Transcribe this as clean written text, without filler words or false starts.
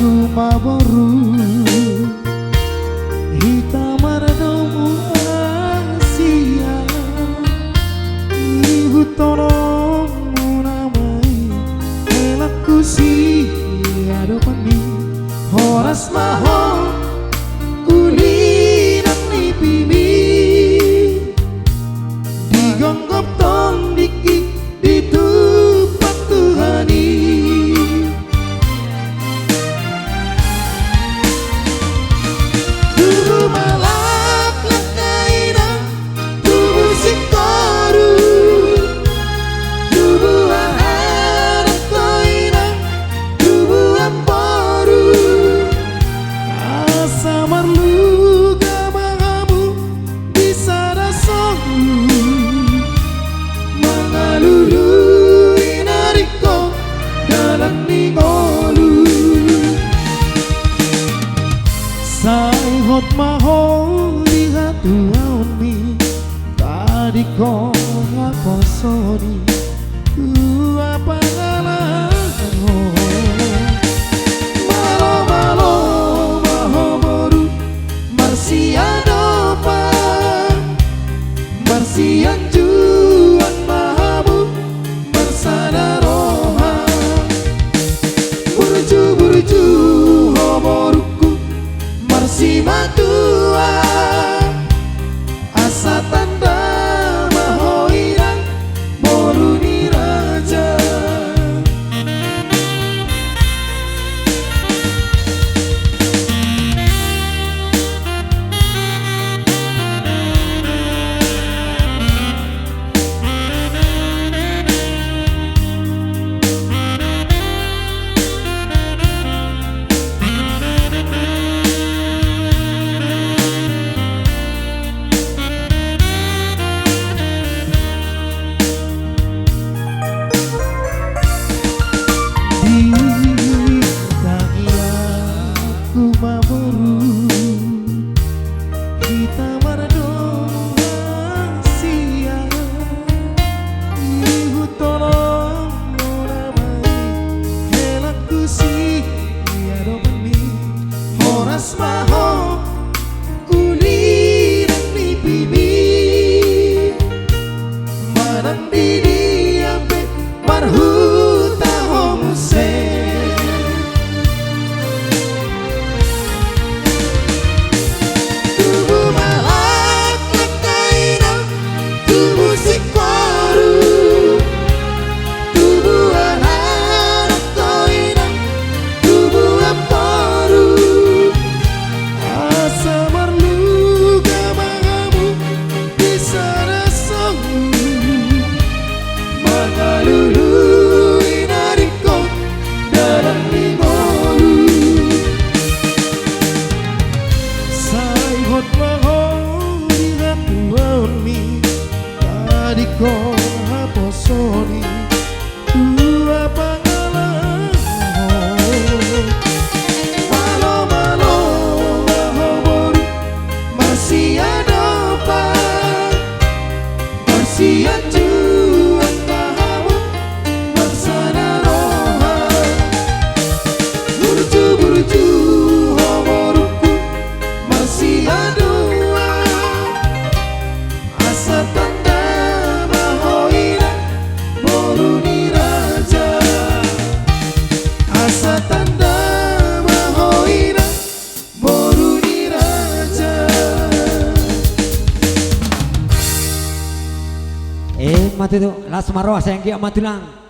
kumaboru hitam mardomu Asia ibu tolongmu namai elaku si adopani horas maho kulinan ni pibi digonggop ton diki ditupak Tuhani tubuh malak lakaina tubuh sikoru tubuh aharat koina tubuh amporu asa marlu gamamu bisa rasamu mangalulu inariko dalam ningolu sai hot maho lihat duauni tadi ko ngakosoni tua pangalan ho malo malo maho boru marsiano pa marsian juan mahabu marsada roha burju burju ho boruku marsi matua asa tanda maho irang boru ni raja maho kulinan ni pibi manang didi ampe marhuta homuse tubuh malak lakaina tubuh sikoru tubuh aharat koina tubuh amporu asa marlu gamamu bisa rasamu mangalulu inariko dalam ningolu sai hot maho lihat duauni tadi ko haposoni tua pangalan malo malo maho boru masih ada pa masih ajuan mahamu marsada roha burju burju ho boruku masih adua asa tanda maho irang boru ni raja asa tanda maho irang boru ni raja mati tu las marwah sayang kia mati lang.